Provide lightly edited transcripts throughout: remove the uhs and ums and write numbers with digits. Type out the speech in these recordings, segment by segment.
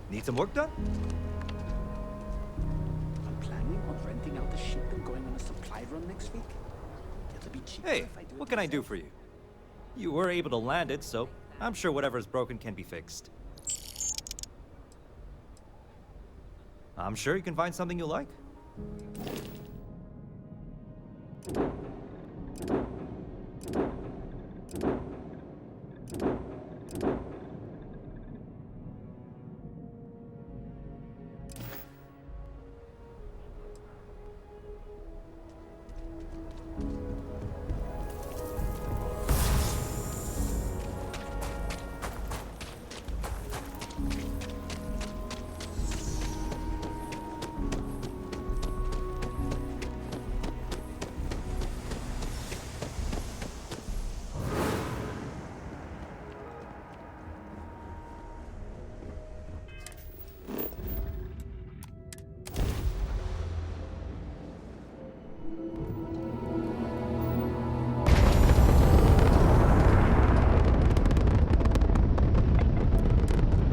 Need some work done? I'm planning on renting out the ship and going on a supply run next week. It'll be cheaper Hey, if I do it what can I do myself. for you? You were able to land it, so I'm sure whatever's broken can be fixed. I'm sure you can find something you like.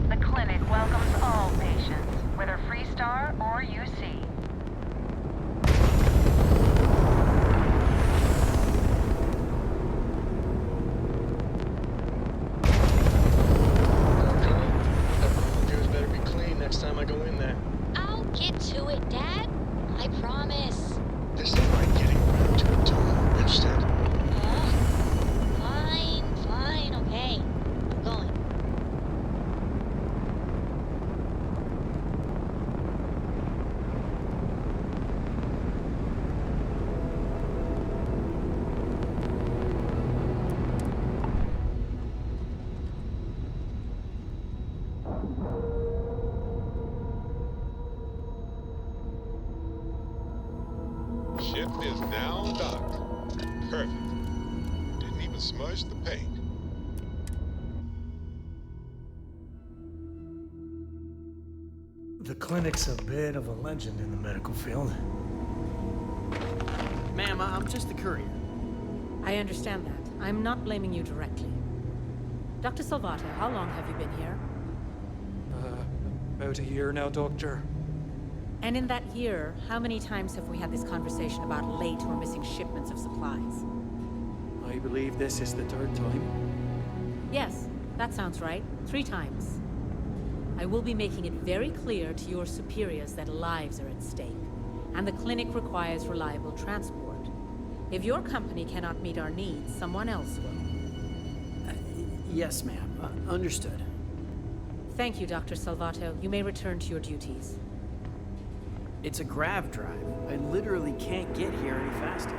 The clinic welcomes all patients, whether Freestar or UC. Yours better be clean next time I go in there. I'll get to it, Dad. I promise. This ain't like getting around to it, Tom. Understand? Fine, okay. I'm going. Ship is now docked. Perfect. Didn't even smudge the paint. The clinic's a bit of a legend in the medical field. Ma'am, I'm just a courier. I understand that. I'm not blaming you directly. Dr. Salvato, how long have you been here? About a year now, Doctor. And in that year, how many times have we had this conversation about late or missing shipments of supplies? I believe this is the third time. Yes, that sounds right. 3 times. I will be making it very clear to your superiors that lives are at stake, and the clinic requires reliable transport. If your company cannot meet our needs, someone else will. Yes, ma'am. Understood. Thank you, Dr. Salvato. You may return to your duties. It's a grav drive. I literally can't get here any faster.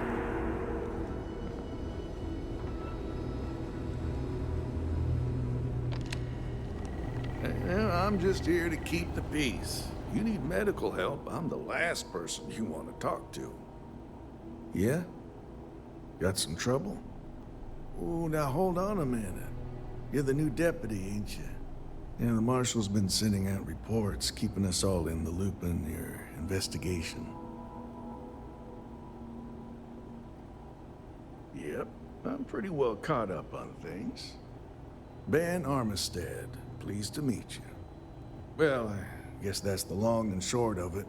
I'm just here to keep the peace. You need medical help, I'm the last person you want to talk to. Yeah? Got some trouble? Oh, now hold on a minute. You're the new deputy, ain't you? Yeah, the marshal's been sending out reports, keeping us all in the loop in your investigation. Yep, I'm pretty well caught up on things. Ben Armistead, pleased to meet you. Well, I guess that's the long and short of it.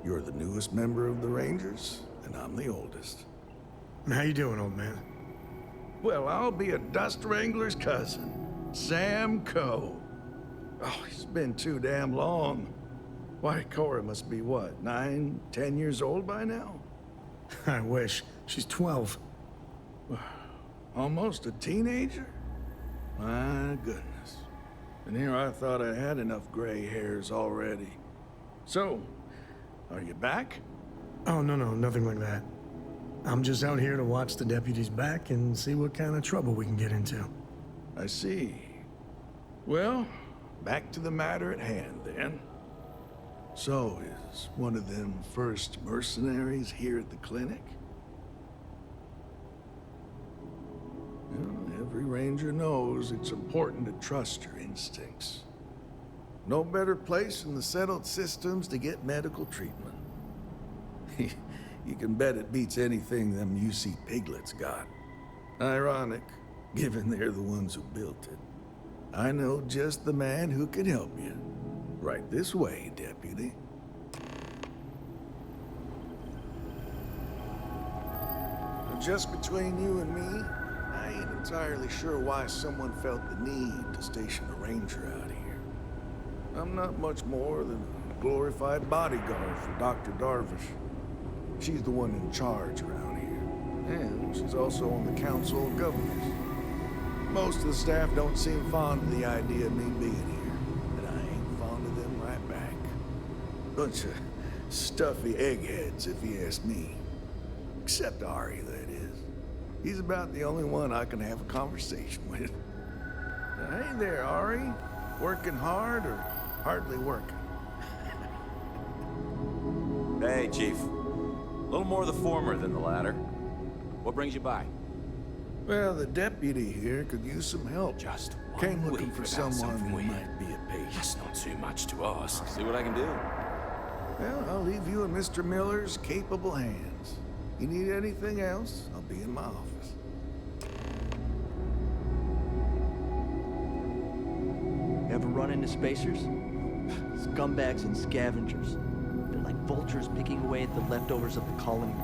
You're the newest member of the Rangers, and I'm the oldest. How you doing, old man? Well, I'll be a dust wrangler's cousin, Sam Coe. Oh, it's been too damn long. Why, Cora must be what, 9, 10 years old by now? I wish. She's 12. Almost a teenager? My goodness. And here I thought I had enough gray hairs already. So, are you back? Oh, no, nothing like that. I'm just out here to watch the deputies back and see what kind of trouble we can get into. I see. Well, back to the matter at hand, then. So, is one of them first mercenaries here at the clinic? Well, every ranger knows it's important to trust your instincts. No better place in the settled systems to get medical treatment. You can bet it beats anything them UC piglets got. Ironic, given they're the ones who built it. I know just the man who can help you. Right this way, deputy. Just between you and me, I ain't entirely sure why someone felt the need to station a ranger out here. I'm not much more than a glorified bodyguard for Dr. Darvish. She's the one in charge around here. And she's also on the Council of Governors. Most of the staff don't seem fond of the idea of me being here, and I ain't fond of them right back. Bunch of stuffy eggheads, if you ask me. Except Ari, that is. He's about the only one I can have a conversation with. Hey there, Ari. Working hard or hardly working? Hey, Chief. A little more the former than the latter. What brings you by? Well, the deputy here could use some help. Just one Came looking week for without someone something who weird. might be a patient. That's not too much to ask. I'll see what I can do. Well, I'll leave you in Mr. Miller's capable hands. You need anything else, I'll be in my office. Ever run into spacers? Scumbags and scavengers. They're like vultures picking away at the leftovers of the colony.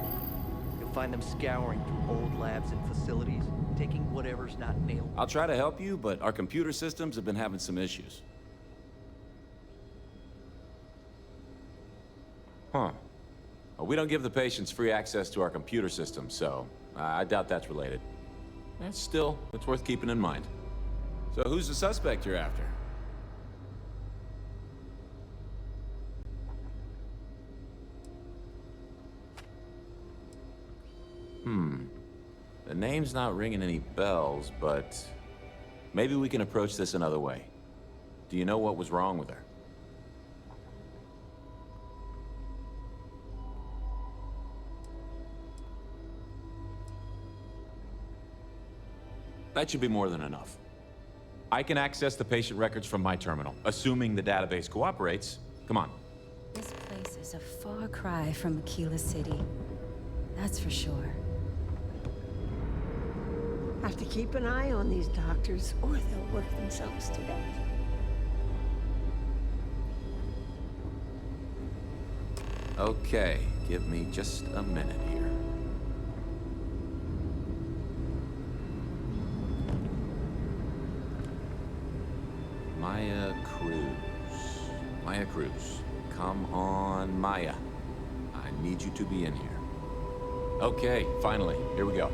You'll find them scouring through old labs and facilities, taking whatever's not nailed. I'll try to help you, but our computer systems have been having some issues. Huh. Well, we don't give the patients free access to our computer system, so I doubt that's related. Still, it's worth keeping in mind. So who's the suspect you're after? The name's not ringing any bells, but maybe we can approach this another way. Do you know what was wrong with her? That should be more than enough. I can access the patient records from my terminal, assuming the database cooperates. Come on. This place is a far cry from Aquila City. That's for sure. Have to keep an eye on these doctors, or they'll work themselves to death. Okay, give me just a minute here. Maya Cruz. Maya Cruz. Come on, Maya. I need you to be in here. Okay, finally. Here we go.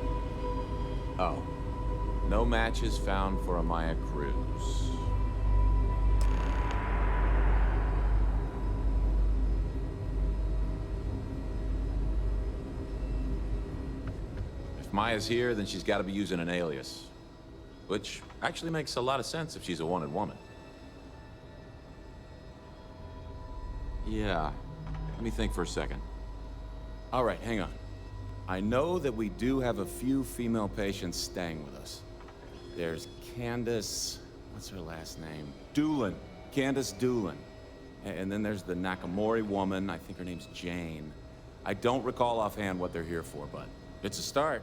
Oh. No matches found for a Maya Cruz. If Maya's here, then she's got to be using an alias. Which actually makes a lot of sense if she's a wanted woman. Yeah, let me think for a second. All right, hang on. I know that we do have a few female patients staying with us. There's Candace, what's her last name? Doolin. Candace Doolin. And then there's the Nakamori woman, I think her name's Jane. I don't recall offhand what they're here for, but it's a start.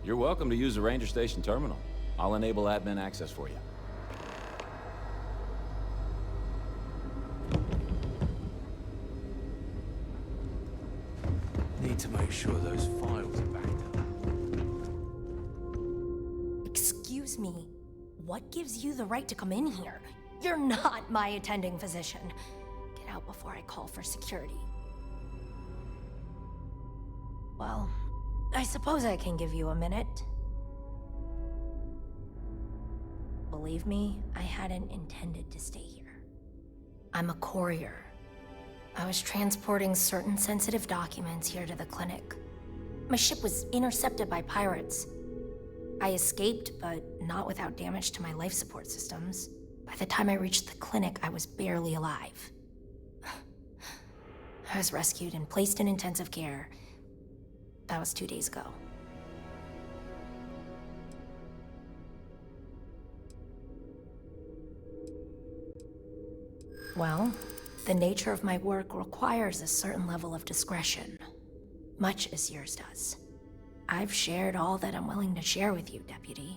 You're welcome to use the Ranger Station terminal. I'll enable admin access for you. Need to make sure those files are backed up. Excuse me. What gives you the right to come in here? You're not my attending physician. Get out before I call for security. Well, I suppose I can give you a minute. Believe me, I hadn't intended to stay here. I'm a courier. I was transporting certain sensitive documents here to the clinic. My ship was intercepted by pirates. I escaped, but not without damage to my life support systems. By the time I reached the clinic, I was barely alive. I was rescued and placed in intensive care. That was 2 days ago. Well, the nature of my work requires a certain level of discretion, much as yours does. I've shared all that I'm willing to share with you, Deputy.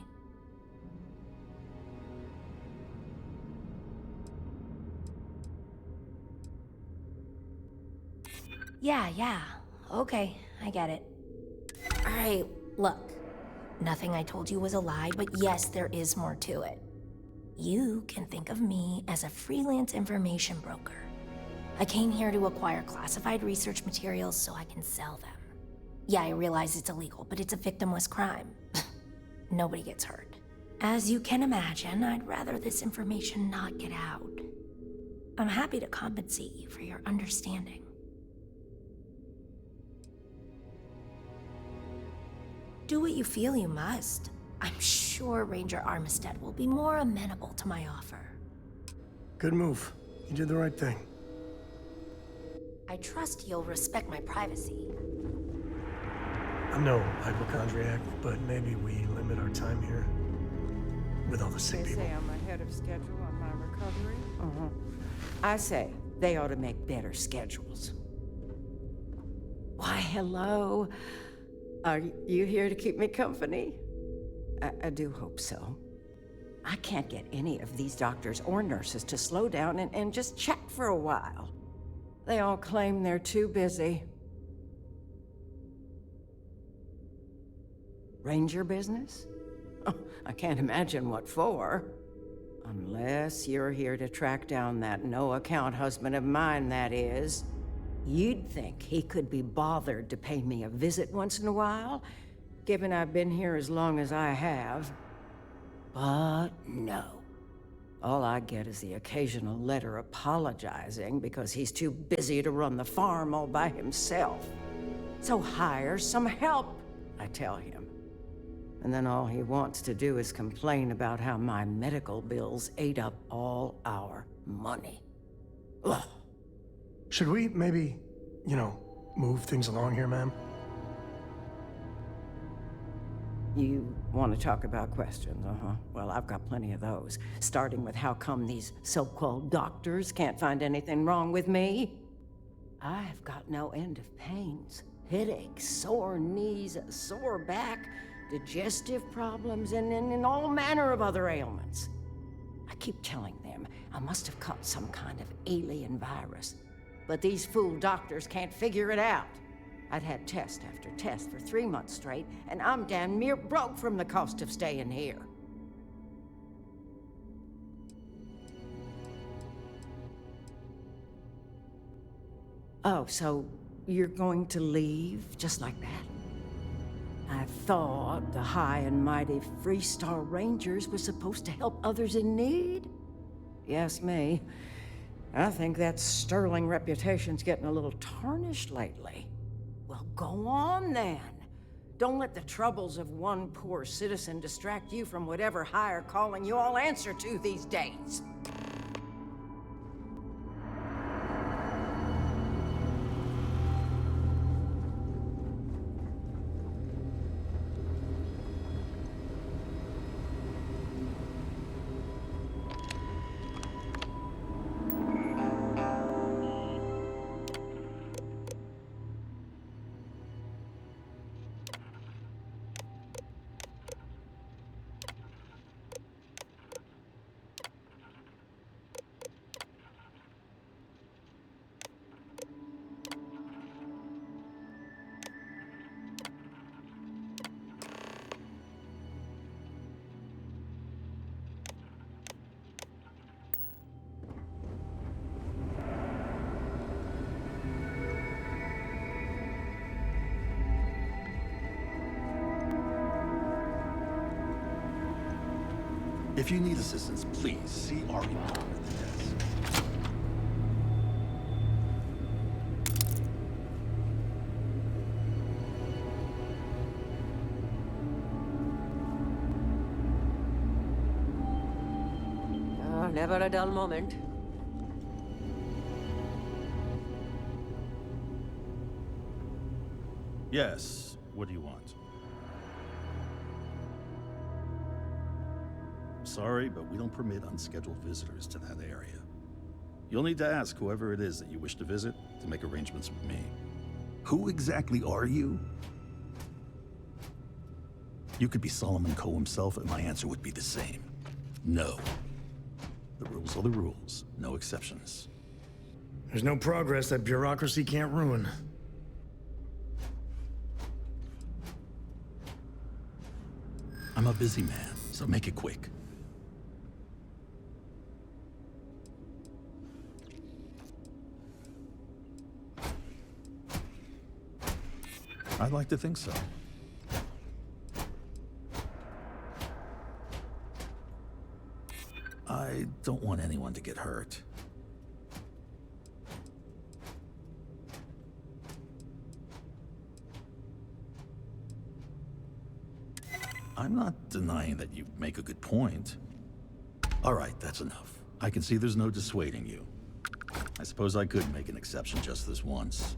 Yeah, okay, I get it. Alright, look. Nothing I told you was a lie, but yes, there is more to it. You can think of me as a freelance information broker. I came here to acquire classified research materials so I can sell them. Yeah, I realize it's illegal, but it's a victimless crime. Nobody gets hurt. As you can imagine, I'd rather this information not get out. I'm happy to compensate you for your understanding. Do what you feel you must. I'm sure Ranger Armistead will be more amenable to my offer. Good move. You did the right thing. I trust you'll respect my privacy. I'm no hypochondriac, but maybe we limit our time here. With all the sick They people. say I'm ahead of schedule on my recovery. I say they ought to make better schedules. Why, hello. Are you here to keep me company? I do hope so. I can't get any of these doctors or nurses to slow down and just chat for a while. They all claim they're too busy. Ranger business? Oh, I can't imagine what for. Unless you're here to track down that no-account husband of mine, that is. You'd think he could be bothered to pay me a visit once in a while, given I've been here as long as I have. But no. All I get is the occasional letter apologizing because he's too busy to run the farm all by himself. So hire some help, I tell him. And then all he wants to do is complain about how my medical bills ate up all our money. Ugh. Should we maybe, move things along here, ma'am? You want to talk about questions, Well, I've got plenty of those. Starting with how come these so-called doctors can't find anything wrong with me? I've got no end of pains. Headaches, sore knees, a sore back, digestive problems, and all manner of other ailments. I keep telling them I must have caught some kind of alien virus. But these fool doctors can't figure it out. I'd had test after test for 3 months straight, and I'm damn near broke from the cost of staying here. Oh, so you're going to leave just like that? I thought the high and mighty Freestar Rangers were supposed to help others in need? Yes, me. I think that sterling reputation's getting a little tarnished lately. Well, go on then. Don't let the troubles of one poor citizen distract you from whatever higher calling you all answer to these days. If you need assistance, please see Ari Palmer at the desk. Never a dull moment. Yes, what do you want? Sorry, but we don't permit unscheduled visitors to that area. You'll need to ask whoever it is that you wish to visit to make arrangements with me. Who exactly are you? You could be Solomon Coe himself, and my answer would be the same. No. The rules are the rules, no exceptions. There's no progress that bureaucracy can't ruin. I'm a busy man, so make it quick. I'd like to think so. I don't want anyone to get hurt. I'm not denying that you make a good point. All right, that's enough. I can see there's no dissuading you. I suppose I could make an exception just this once.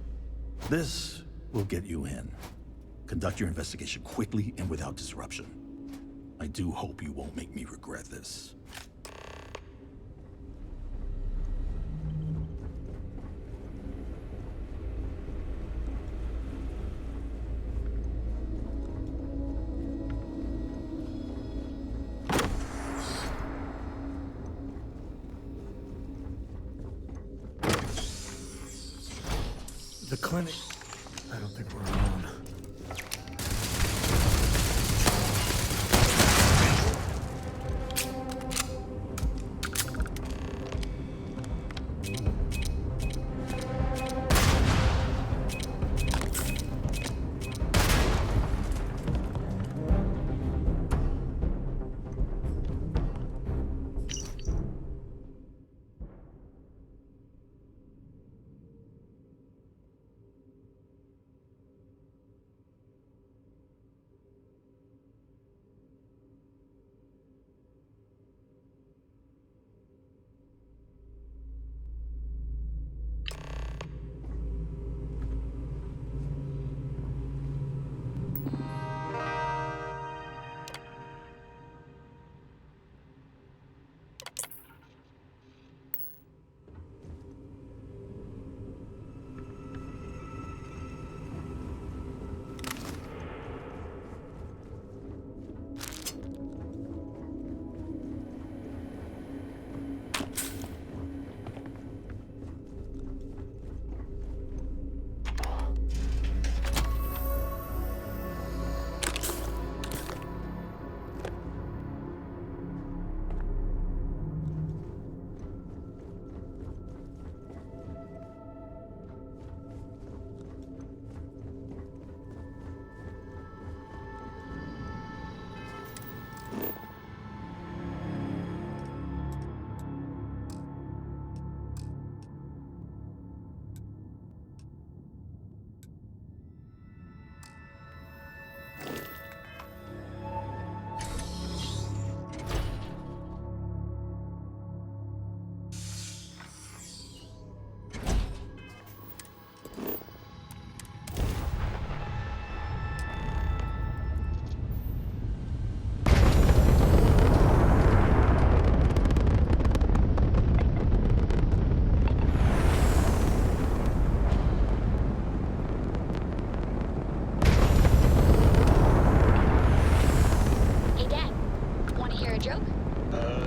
This will get you in. Conduct your investigation quickly and without disruption. I do hope you won't make me regret this. The clinic. I don't think we're alone.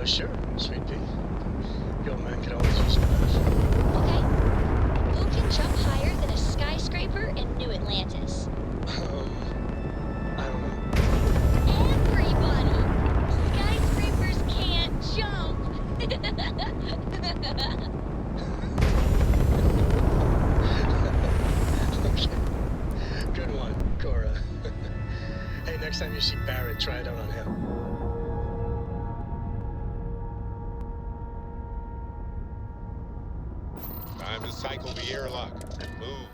Sure, sweet pea. Your man could always use a laugh. Okay. Who can jump higher than a skyscraper in New Atlantis? I don't know. Everybody! Skyscrapers can't jump! Okay. Good one, Cora. Hey, next time you see Barrett, try it out on him. airlock and move.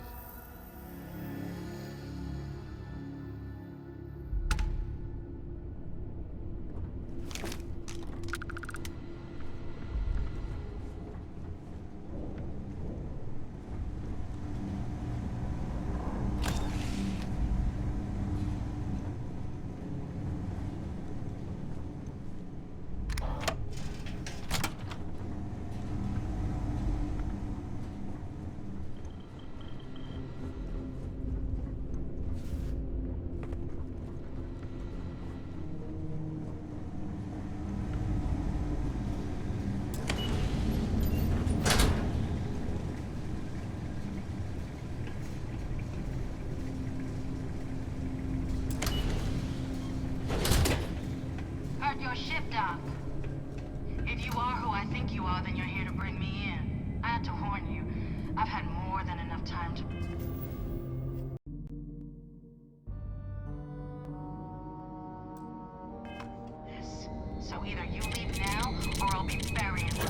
Heard your ship, Doc. If you are who I think you are, then you're here to bring me in. I had to warn you. I've had more than enough time to... this. So either you leave now, or I'll be burying you.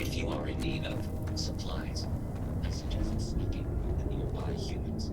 If you are in need of supplies, I suggest sneaking with the nearby humans.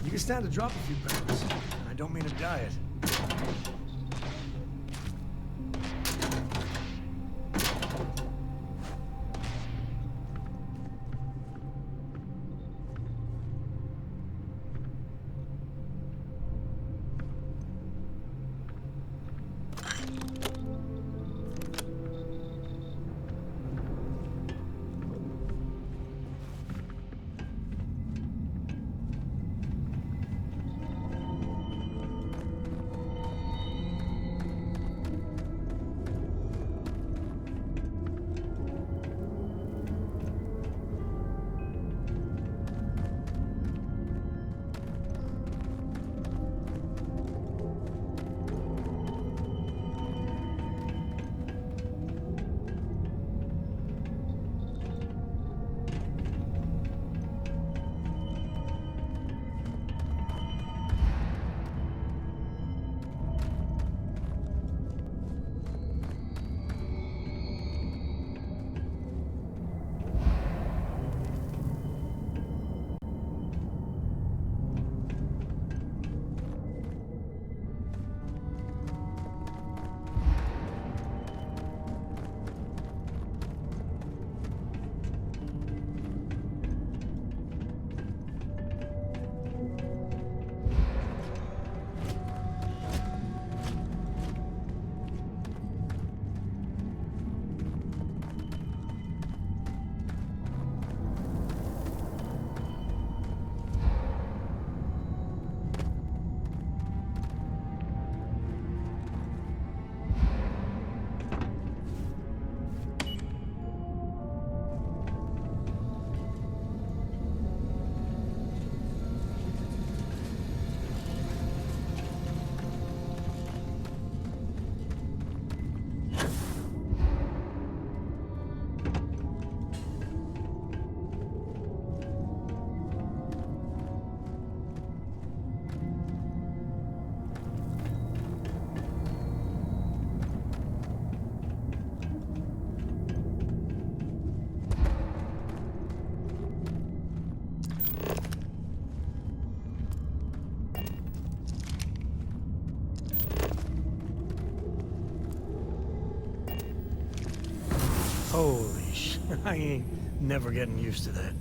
You can stand to drop a few pounds. I don't mean a diet. Holy sh! I ain't never getting used to that.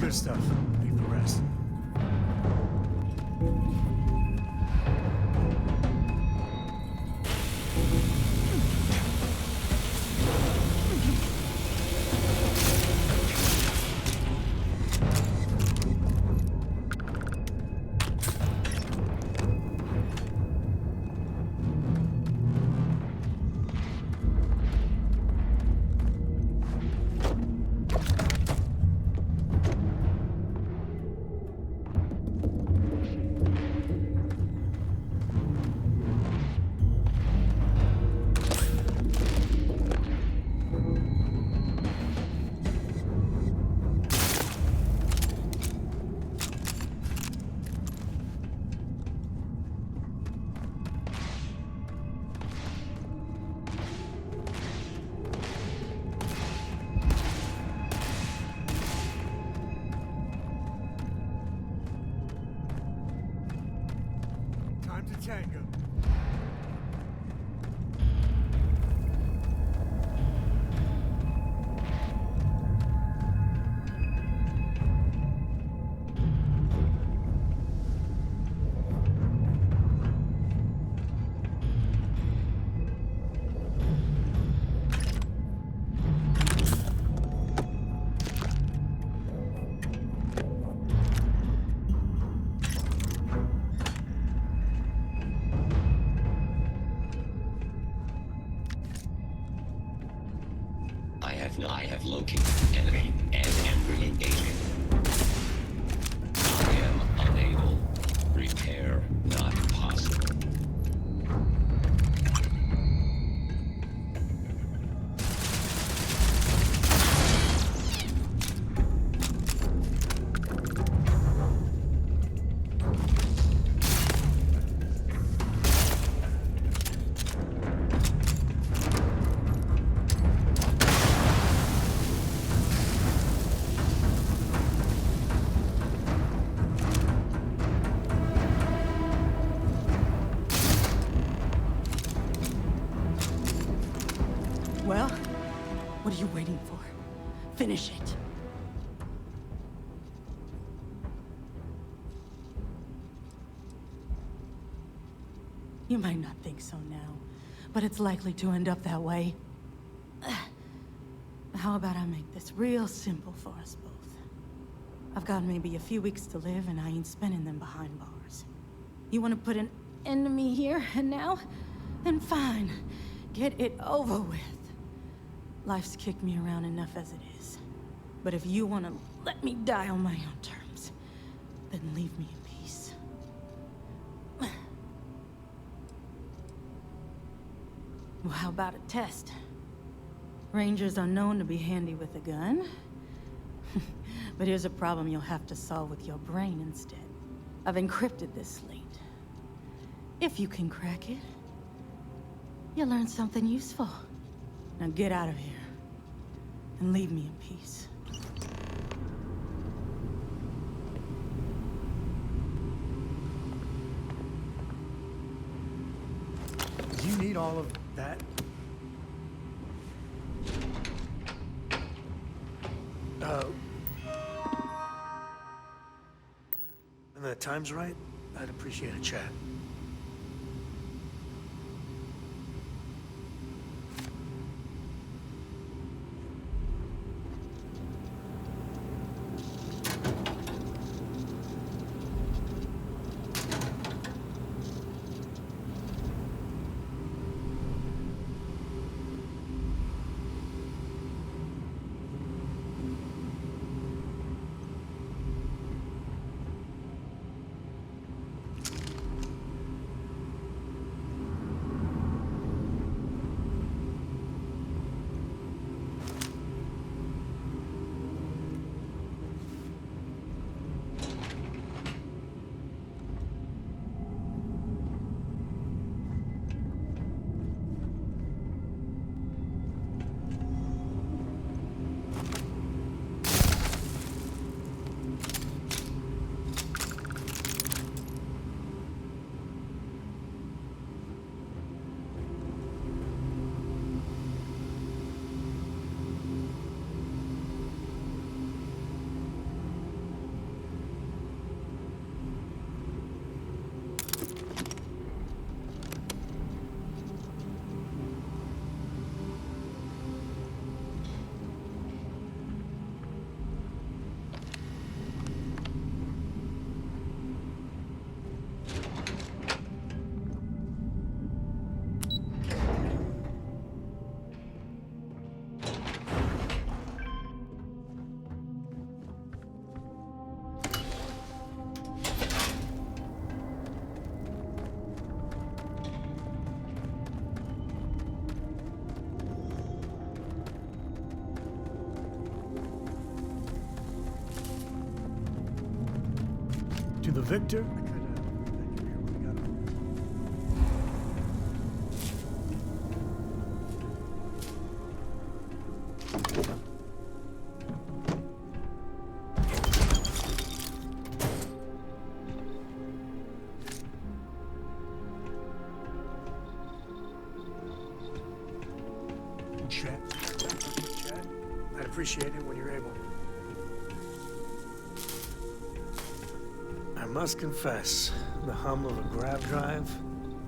other stuff. Leave the rest. Time to tango. I have located enemy and am re-engaging. I am unable. Repair not possible. Well, what are you waiting for? Finish it. You might not think so now, but it's likely to end up that way. How about I make this real simple for us both? I've got maybe a few weeks to live, and I ain't spending them behind bars. You want to put an end to me here and now? Then fine. Get it over with. Life's kicked me around enough as it is. But if you want to let me die on my own terms, then leave me in peace. Well, how about a test? Rangers are known to be handy with a gun. But here's a problem you'll have to solve with your brain instead. I've encrypted this slate. If you can crack it, you'll learn something useful. Now get out of here, and leave me in peace. Do you need all of that? When the time's right, I'd appreciate a chat. the victor. Chat. I'd appreciate it when you're able. I must confess, the hum of a grab drive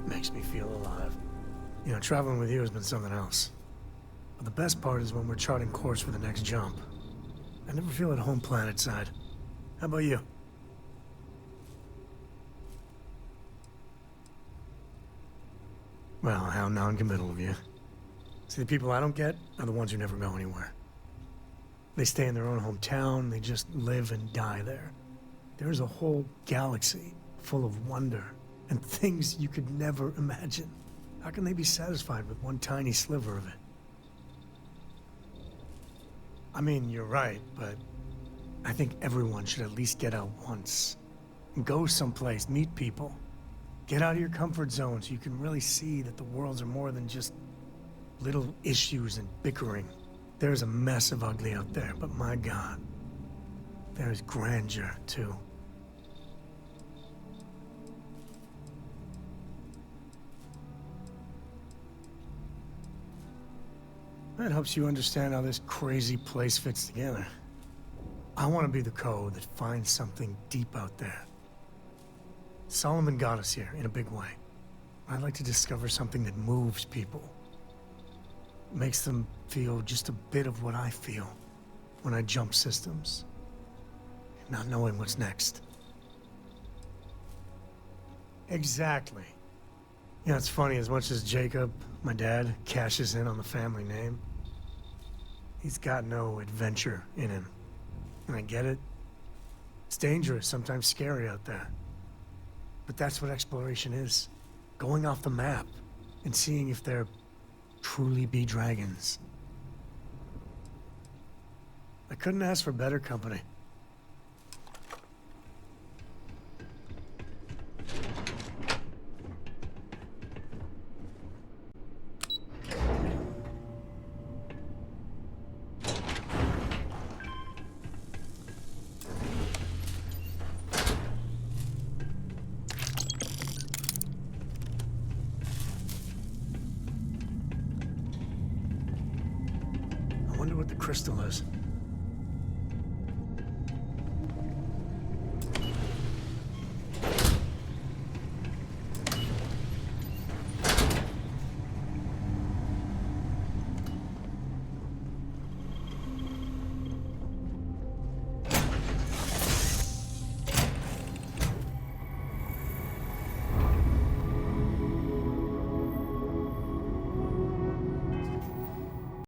makes me feel alive. You know, traveling with you has been something else. But the best part is when we're charting course for the next jump. I never feel at home planet side. How about you? Well, how non-committal of you. See, the people I don't get are the ones who never go anywhere. They stay in their own hometown, they just live and die there. There's a whole galaxy full of wonder and things you could never imagine. How can they be satisfied with one tiny sliver of it? I mean, you're right, but I think everyone should at least get out once. And go someplace, meet people. Get out of your comfort zone so you can really see that the worlds are more than just little issues and bickering. There's a mess of ugly out there, but my God, there's grandeur, too. That helps you understand how this crazy place fits together. I want to be the code that finds something deep out there. Solomon got us here in a big way. I'd like to discover something that moves people. Makes them feel just a bit of what I feel when I jump systems. Not knowing what's next. Exactly. You know, it's funny, as much as Jacob, my dad, cashes in on the family name, he's got no adventure in him. And I get it. It's dangerous, sometimes scary out there. But that's what exploration is. Going off the map and seeing if there truly be dragons. I couldn't ask for better company. I wonder what the crystal is.